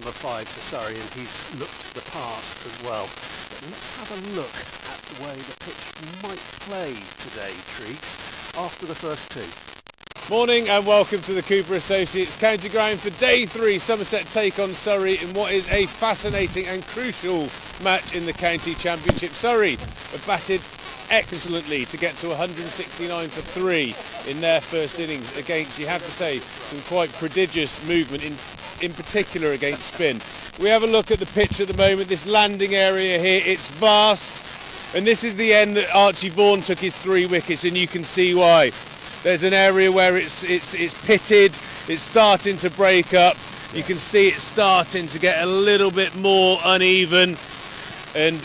number 5 for Surrey, and he's looked the part as well. But let's have a look at the way the pitch might play today, Treeks, after the first two. Morning and welcome to the Cooper Associates County Ground for day 3. Somerset take on Surrey in what is a fascinating and crucial match in the County Championship. Surrey have batted excellently to get to 169 for 3 in their first innings against, you have to say, some quite prodigious movement, in particular against spin. We have a look at the pitch at the moment, this landing area here, it's vast, and this is the end that Archie Vaughan took his 3 wickets, and you can see why. There's an area where it's pitted, it's starting to break up, you can see it starting to get a little bit more uneven, and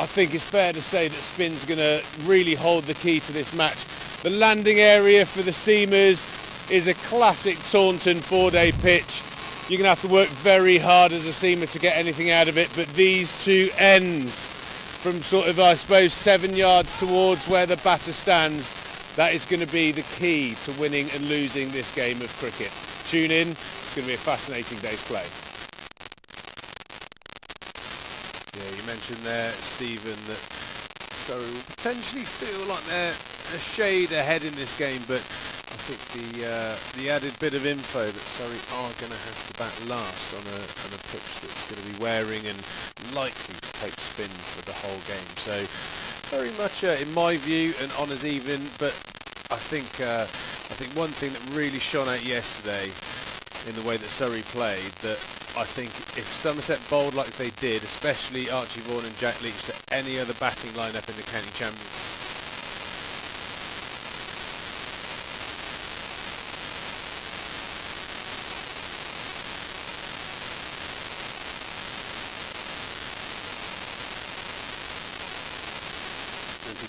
I think it's fair to say that spin's going to really hold the key to this match. The landing area for the seamers is a classic Taunton 4-day pitch. You're going to have to work very hard as a seamer to get anything out of it, but these two ends from sort of, I suppose, 7 yards towards where the batter stands, that is going to be the key to winning and losing this game of cricket. Tune in, it's going to be a fascinating day's play. Yeah, you mentioned there, Stephen, that Surrey will potentially feel like they're a shade ahead in this game, but I think the added bit of info that Surrey are going to have to bat last on a pitch that's going to be wearing and likely to take spin for the whole game. So very much, in my view, an honours even. But I think one thing that really shone out yesterday in the way that Surrey played, that I think if Somerset bowled like they did, especially Archie Vaughan and Jack Leach, to any other batting lineup in the county championship,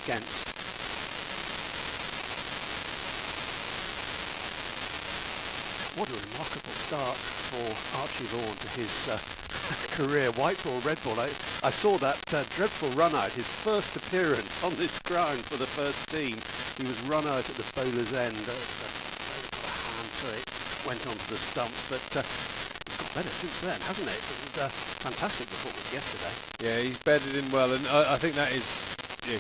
against. What a remarkable start for Archie Vaughan to his career. White ball, red ball. I saw that dreadful run out, his first appearance on this ground for the first team. He was run out at the bowler's end. Got a hand to it, went onto the stumps, but it's got better since then, hasn't it? And, fantastic performance yesterday. Yeah, he's bedded in well, and I think that is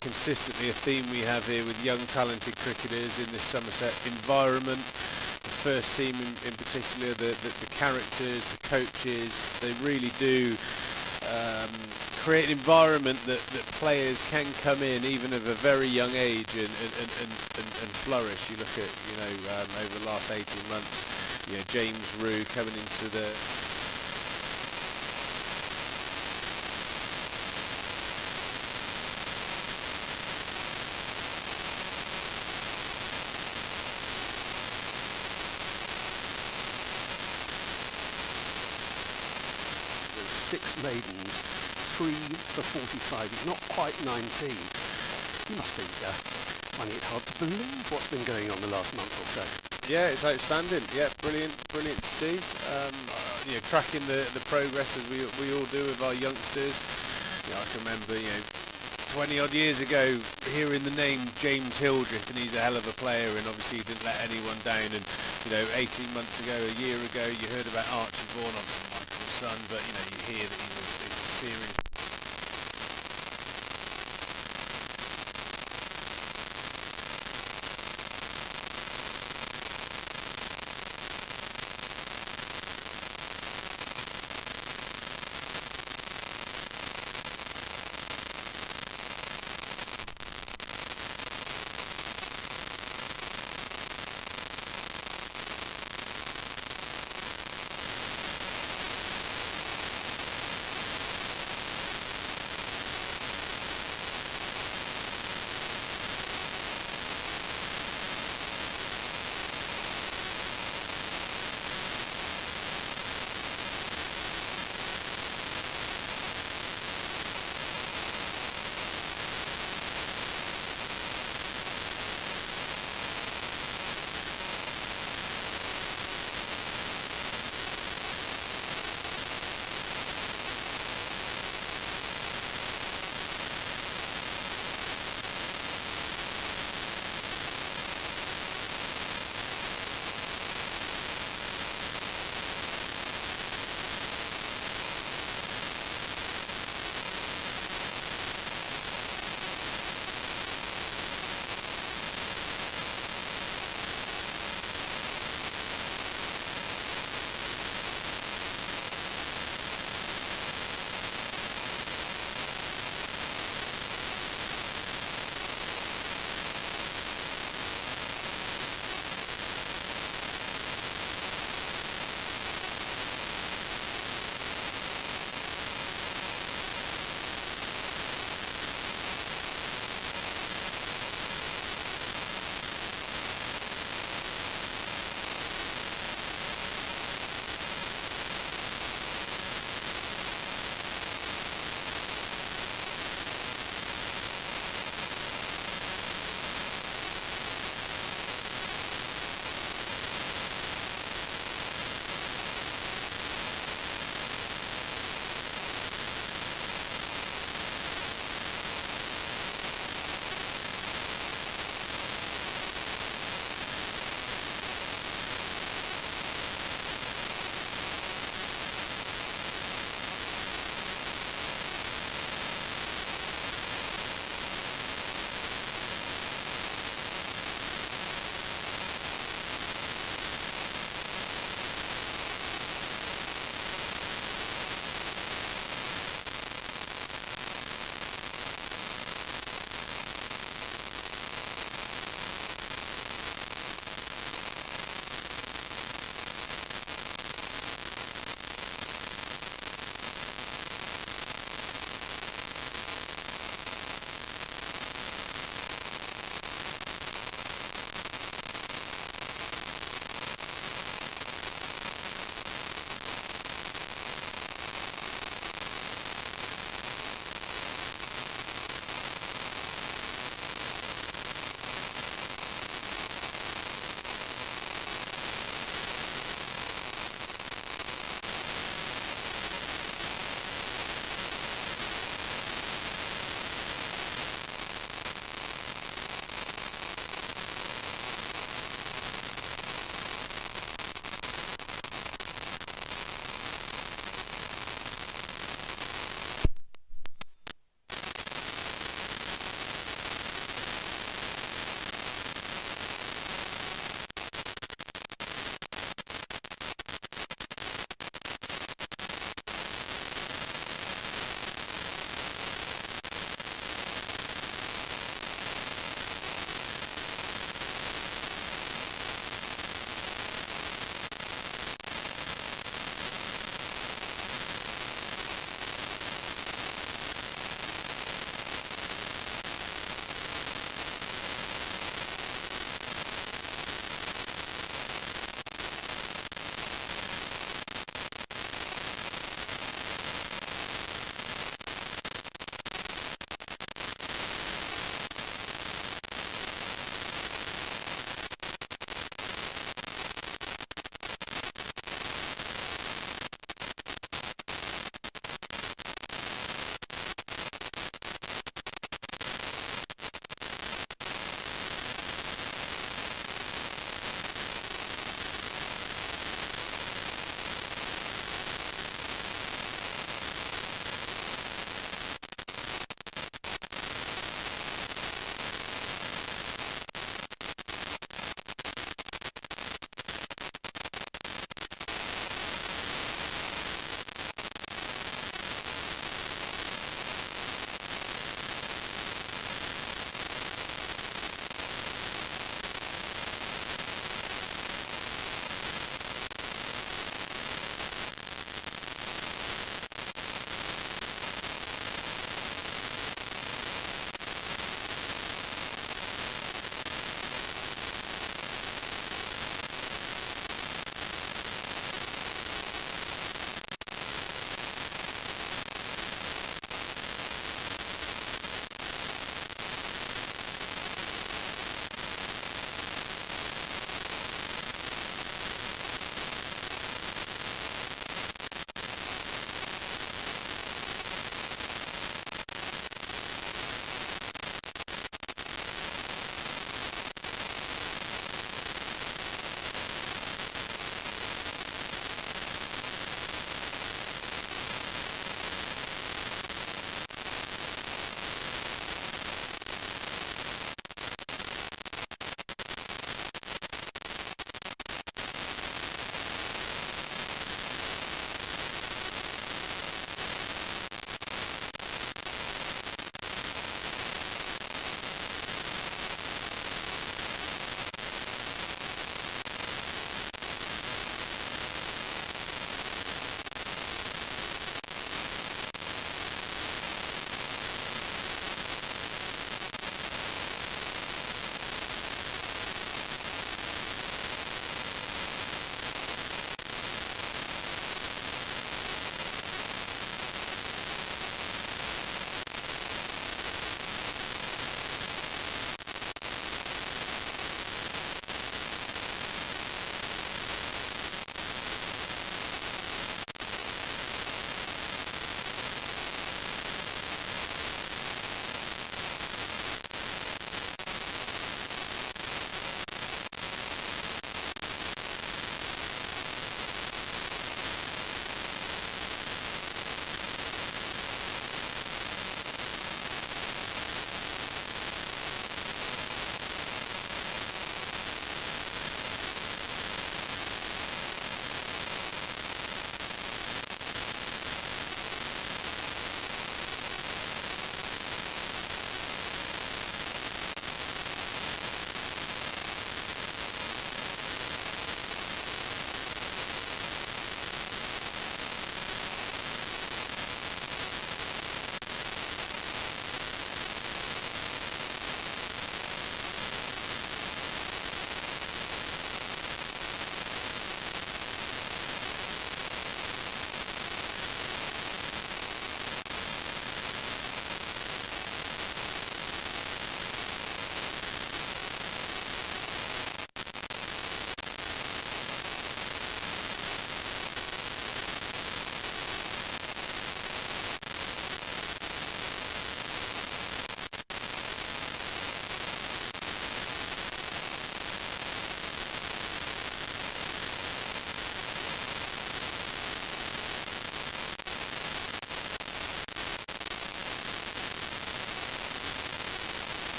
consistently a theme we have here with young talented cricketers in this Somerset environment. The first team in particular, the characters, the coaches, they really do create an environment that players can come in even at a very young age and flourish. You look at, over the last 18 months, James Rue coming into the maidens, 3 for 45. He's not quite 19. You must be finding it hard to believe what's been going on the last month or so. Yeah, it's outstanding. Yeah, brilliant to see. Tracking the progress as we all do with our youngsters. I can remember, 20 odd years ago hearing the name James Hildreth, and he's a hell of a player, and obviously he didn't let anyone down. And 18 months ago, a year ago, you heard about Archie Vaughan, obviously Michael's son, but you hear that he's a serious.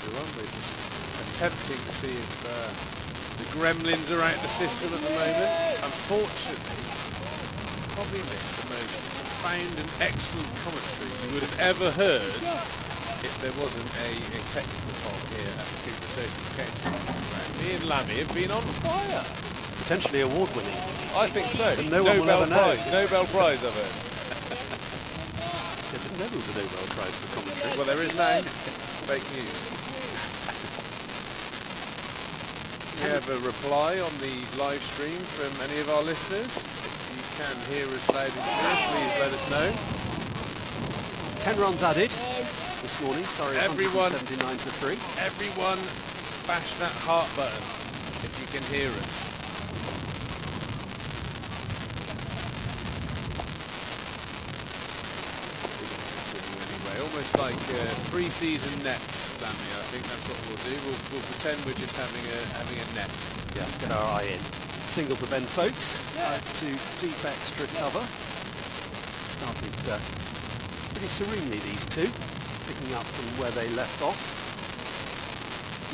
everyone. We're just attempting to see if the gremlins are out of the system at the moment. Unfortunately, probably missed the most profound and excellent commentary you would have ever heard if there wasn't a technical fault here at the Cooper Associates County. Me and Lammy have been on fire. Potentially award-winning. I think so. And no one will ever know. Nobel Prize, I've heard. I didn't know there was a Nobel Prize for commentary. Well, there is now. Fake news. We have a reply on the live stream from any of our listeners. If you can hear us loud and clear, please let us know. 10 runs added this morning. Sorry, everyone, 179 to 3. Everyone, bash that heart button if you can hear us. Anyway, almost like pre-season nets, Lammy. I think that's what we'll do. We'll pretend we're just having a net. Yeah, get our eye in. Single to Ben Folks. To deep extra cover. Started pretty serenely, these two, picking up from where they left off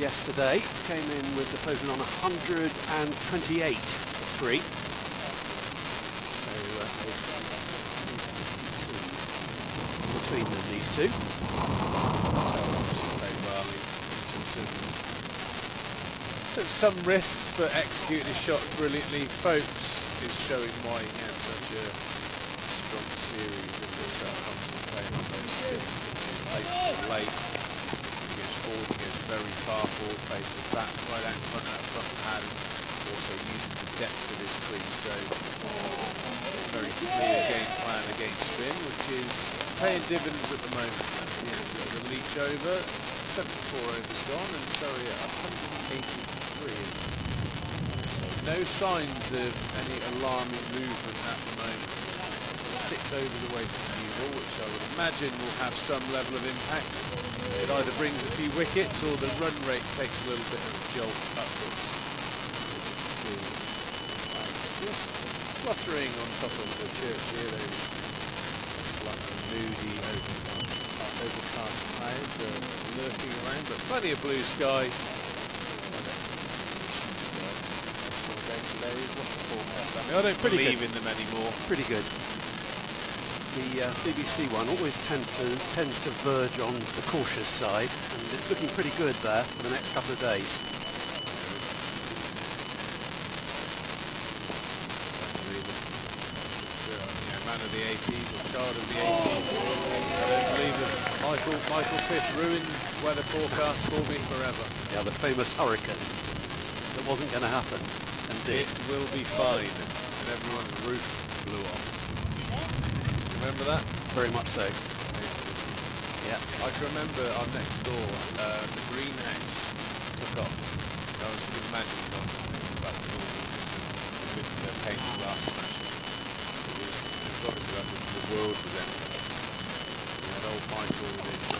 yesterday. Came in with the total on 128 for 3. So between them, these two. Took some risks, but executed his shot brilliantly. Folks is showing why he had such a strong series in this constant playing on those plays late. He goes forward, he goes very far forward, plays the back right out in front of that front pad, also using the depth of his crease. So very clear game plan against spin, which is paying dividends at the moment. That's the end of the leach over. 74 overs gone, and Surrey at 183. No signs of any alarming movement at the moment. 6 overs away from Newell, which I would imagine will have some level of impact. It either brings a few wickets or the run rate takes a little bit of a jolt upwards. Just fluttering on top of the church here, those slightly moody overcast clouds are lurking around, but plenty of blue sky. I don't believe in them anymore. Pretty good. The BBC one always tends to verge on the cautious side, and it's looking pretty good there for the next couple of days. Man of the 80s, or child of the 80s. I don't believe it. Michael Fifth ruined weather forecast for me forever. Yeah, the famous hurricane that wasn't going to happen. Indeed. It will be fine. And everyone's roof blew off. Remember that? Very much so. Yeah. I can remember our next door, the greenhouse took off. I was imagining not about with the painted glass smashing. Obviously that was the world was ending. We had old Michael with his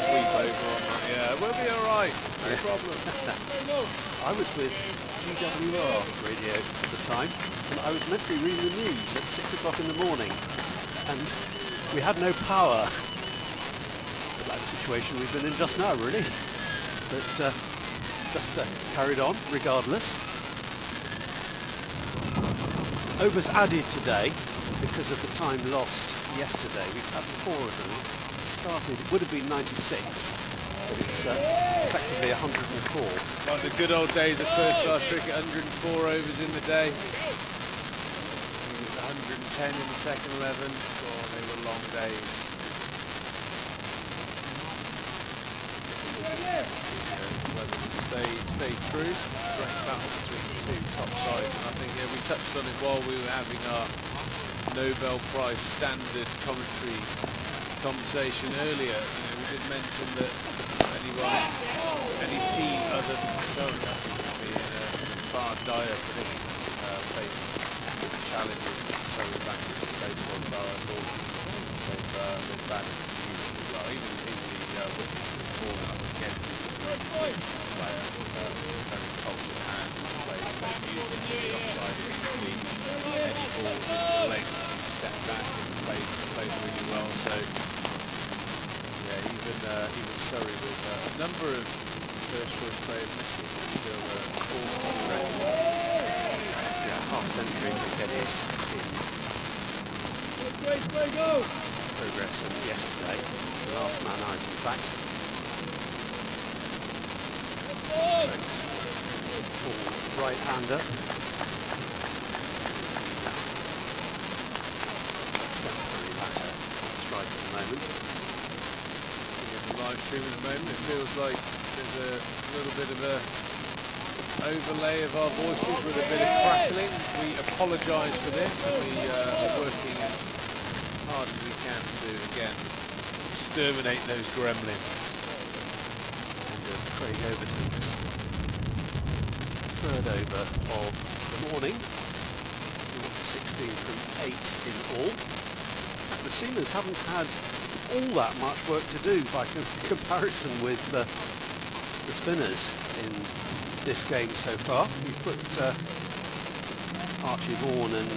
sweep over on that. Yeah, we'll be alright, no problem. I was with GWR radio at the time, and I was meant to be reading the news at 6 o'clock in the morning, and we had no power. Like the situation we've been in just now, really. But just carried on regardless. Overs added today because of the time lost yesterday. We've had 4 of them. Started, it would have been 96, but it's effectively 104. Like the good old days of first class cricket, 104 overs in the day. It was 110 in the second 11. Oh, they were long days. Whether to stay true, great battle between the two top sides, and I think we touched on it while we were having our Nobel Prize standard commentary conversation earlier. We did mention that any team other than Surrey would be in a far dire predicament, face challenges that Surrey backers have faced on Borough Hall. They've batted well, even the witness falling up against the player, very cultured hand, played used into the offside against any balls into the leg, stepped back and played really well. So yeah, even Surrey with a number of first choice players missing. Still Yeah, half century to get his in progress of yesterday. The last man out, in fact. Full right-hander. Exemplary batter on strike at the moment. the live stream at the moment. It feels like there's a little bit of a overlay of our voices with a bit of crackling. We apologise for this. We are working as hard as we can to, again, exterminate those gremlins. And Craig Overton's third over of the morning. 16 from 8 in all. The seamers haven't had all that much work to do by comparison with the spinners in this game so far. You put Archie Vaughan and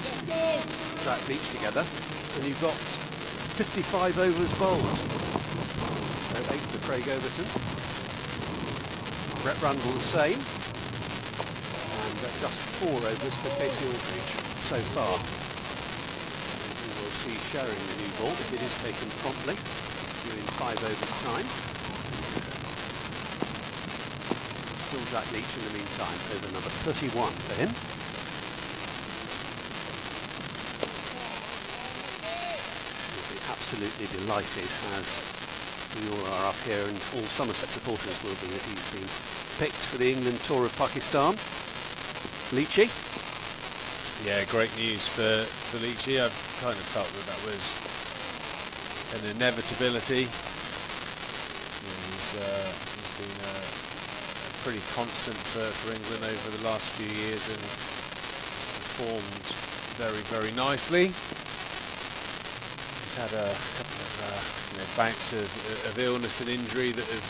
Jack Leach together and you've got 55 overs bowled. So 8 for Craig Overton. Brett Rundle the same. And just 4 overs for Casey Aldridge so far. And we will see sharing the new ball if it is taken promptly, doing 5 overs time. Still Jack Leach in the meantime, over number 31 for him. He'll be absolutely delighted, as we all are up here, and all Somerset supporters will be, that he's been picked for the England tour of Pakistan. Leachy. Yeah, great news for Leachy. I kind of felt that was an inevitability. He's been a pretty constant for England over the last few years and performed very, very nicely. He's had a couple of bouts of illness and injury that have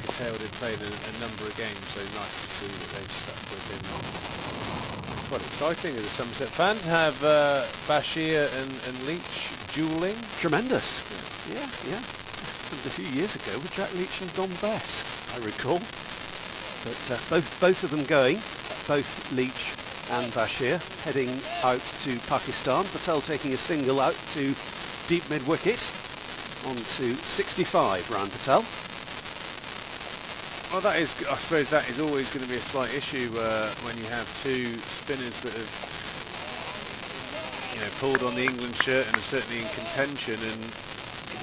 curtailed him playing a number of games, so nice to see that they've stuck with him. Quite exciting as a Somerset fan to have Bashir and Leach duelling. Tremendous. Yeah. It was a few years ago with Jack Leach and Don Bess, I recall. But both of them going, both Leach and Bashir, heading out to Pakistan. Patel taking a single out to deep mid-wicket, on to 65, Ryan Patel. Well, I suppose that is always going to be a slight issue when you have two spinners that have, pulled on the England shirt and are certainly in contention. And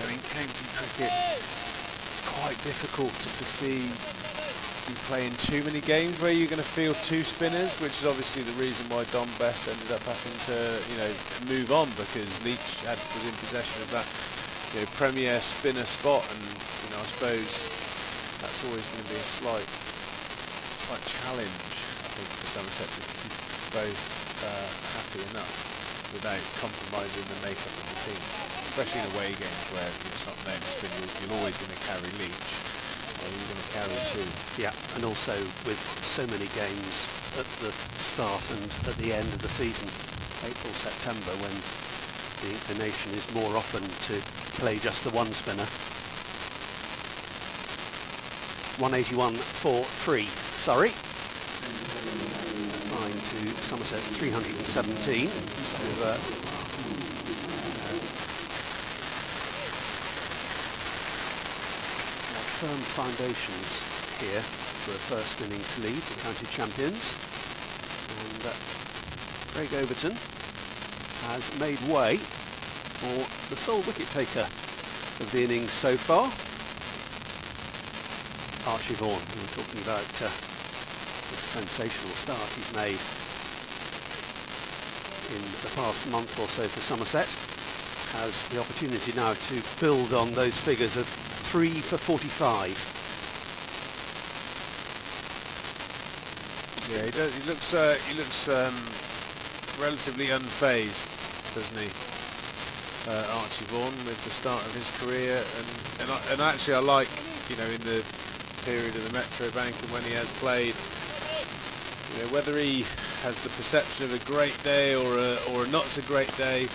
in county cricket, it's quite difficult to foresee you playing too many games where you're going to field two spinners, which is obviously the reason why Don Bess ended up having to, move on, because Leach was in possession of that, premier spinner spot, and I suppose that's always going to be a slight challenge, I think, for Somerset to keep both happy enough without compromising the makeup of the team, especially in away games where it's not known to spin. You're always going to carry Leach, or you're going to carry two. Yeah, and also with so many games at the start and at the end of the season, April, September, when the inclination is more often to play just the one spinner. 181 for 3, Surrey. 9 to Somerset's 317. So firm foundations here for a first innings lead, the county champions. And Craig Overton has made way for the sole wicket taker of the innings so far. Archie Vaughan, we were talking about this sensational start he's made in the past month or so for Somerset, has the opportunity now to build on those figures of 3 for 45. Yeah, he does. He looks relatively unfazed, doesn't he? Archie Vaughan, with the start of his career, and actually I like, in the period of the Metro Bank and when he has played, whether he has the perception of a great day or a not so great day,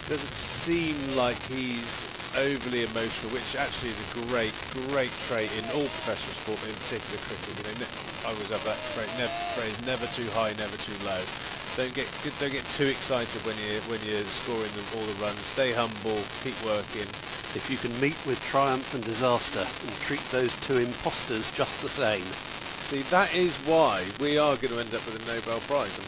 doesn't seem like he's overly emotional, which actually is a great trait in all professional sport, but in particular cricket. You know, I always have that phrase: never too high, never too low. Don't get too excited when you're scoring all the runs. Stay humble, keep working. If you can meet with triumph and disaster and treat those two imposters just the same. See, that is why we are going to end up with a Nobel Prize, I'm